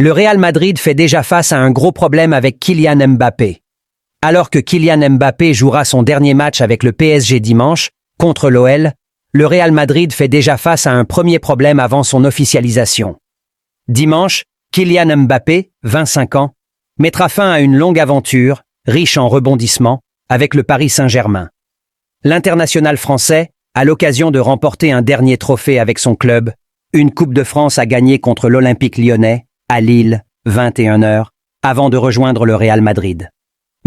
Le Real Madrid fait déjà face à un gros problème avec Kylian Mbappé. Alors que Kylian Mbappé jouera son dernier match avec le PSG dimanche, contre l'OL, le Real Madrid fait déjà face à un premier problème avant son officialisation. Dimanche, Kylian Mbappé, 25 ans, mettra fin à une longue aventure, riche en rebondissements, avec le Paris Saint-Germain. L'international français, à l'occasion de remporter un dernier trophée avec son club, une Coupe de France à gagner contre l'Olympique lyonnais, à Lille, 21h, avant de rejoindre le Real Madrid.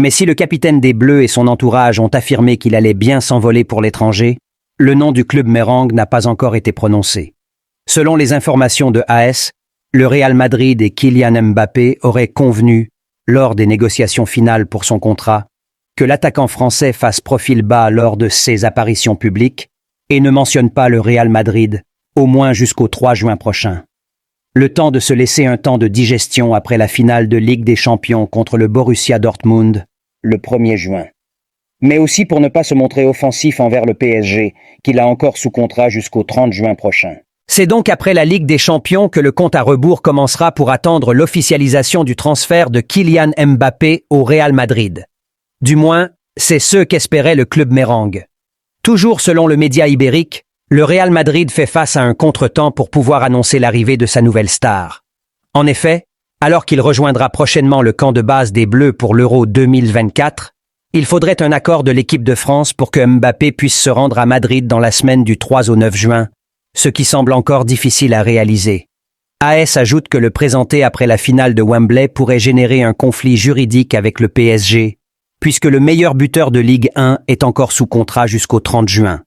Mais si le capitaine des Bleus et son entourage ont affirmé qu'il allait bien s'envoler pour l'étranger, le nom du club mérengue n'a pas encore été prononcé. Selon les informations de AS, le Real Madrid et Kylian Mbappé auraient convenu, lors des négociations finales pour son contrat, que l'attaquant français fasse profil bas lors de ses apparitions publiques et ne mentionne pas le Real Madrid, au moins jusqu'au 3 juin prochain. Le temps de se laisser un temps de digestion après la finale de Ligue des Champions contre le Borussia Dortmund, le 1er juin. Mais aussi pour ne pas se montrer offensif envers le PSG, qu'il a encore sous contrat jusqu'au 30 juin prochain. C'est donc après la Ligue des Champions que le compte à rebours commencera pour attendre l'officialisation du transfert de Kylian Mbappé au Real Madrid. Du moins, c'est ce qu'espérait le club mérengue. Toujours selon le média ibérique, le Real Madrid fait face à un contretemps pour pouvoir annoncer l'arrivée de sa nouvelle star. En effet, alors qu'il rejoindra prochainement le camp de base des Bleus pour l'Euro 2024, il faudrait un accord de l'équipe de France pour que Mbappé puisse se rendre à Madrid dans la semaine du 3 au 9 juin, ce qui semble encore difficile à réaliser. AS ajoute que le présenter après la finale de Wembley pourrait générer un conflit juridique avec le PSG, puisque le meilleur buteur de Ligue 1 est encore sous contrat jusqu'au 30 juin.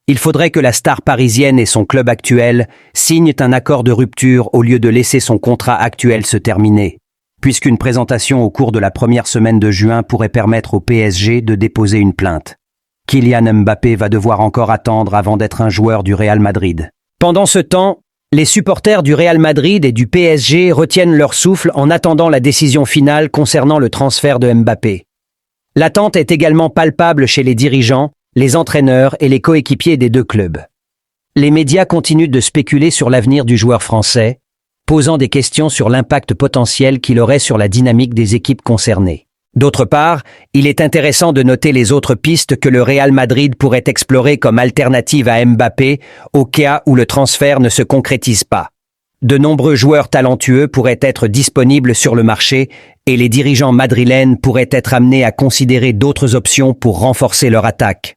Il faudrait que la star parisienne et son club actuel signent un accord de rupture au lieu de laisser son contrat actuel se terminer, puisqu'une présentation au cours de la première semaine de juin pourrait permettre au PSG de déposer une plainte. Kylian Mbappé va devoir encore attendre avant d'être un joueur du Real Madrid. Pendant ce temps, les supporters du Real Madrid et du PSG retiennent leur souffle en attendant la décision finale concernant le transfert de Mbappé. L'attente est également palpable chez les dirigeants, les entraîneurs et les coéquipiers des deux clubs. Les médias continuent de spéculer sur l'avenir du joueur français, posant des questions sur l'impact potentiel qu'il aurait sur la dynamique des équipes concernées. D'autre part, il est intéressant de noter les autres pistes que le Real Madrid pourrait explorer comme alternative à Mbappé au cas où le transfert ne se concrétise pas. De nombreux joueurs talentueux pourraient être disponibles sur le marché et les dirigeants madrilènes pourraient être amenés à considérer d'autres options pour renforcer leur attaque.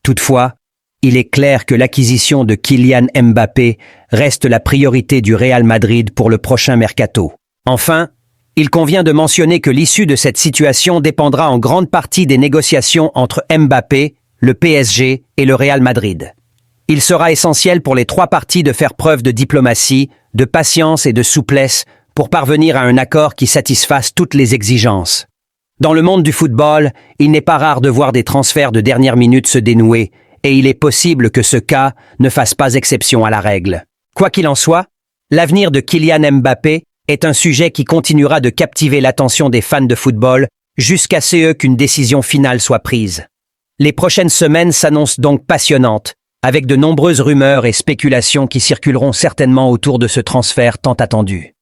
Toutefois, il est clair que l'acquisition de Kylian Mbappé reste la priorité du Real Madrid pour le prochain mercato. Enfin, il convient de mentionner que l'issue de cette situation dépendra en grande partie des négociations entre Mbappé, le PSG et le Real Madrid. Il sera essentiel pour les trois parties de faire preuve de diplomatie, de patience et de souplesse pour parvenir à un accord qui satisfasse toutes les exigences. Dans le monde du football, il n'est pas rare de voir des transferts de dernière minute se dénouer, et il est possible que ce cas ne fasse pas exception à la règle. Quoi qu'il en soit, l'avenir de Kylian Mbappé est un sujet qui continuera de captiver l'attention des fans de football jusqu'à ce qu'une décision finale soit prise. Les prochaines semaines s'annoncent donc passionnantes, avec de nombreuses rumeurs et spéculations qui circuleront certainement autour de ce transfert tant attendu.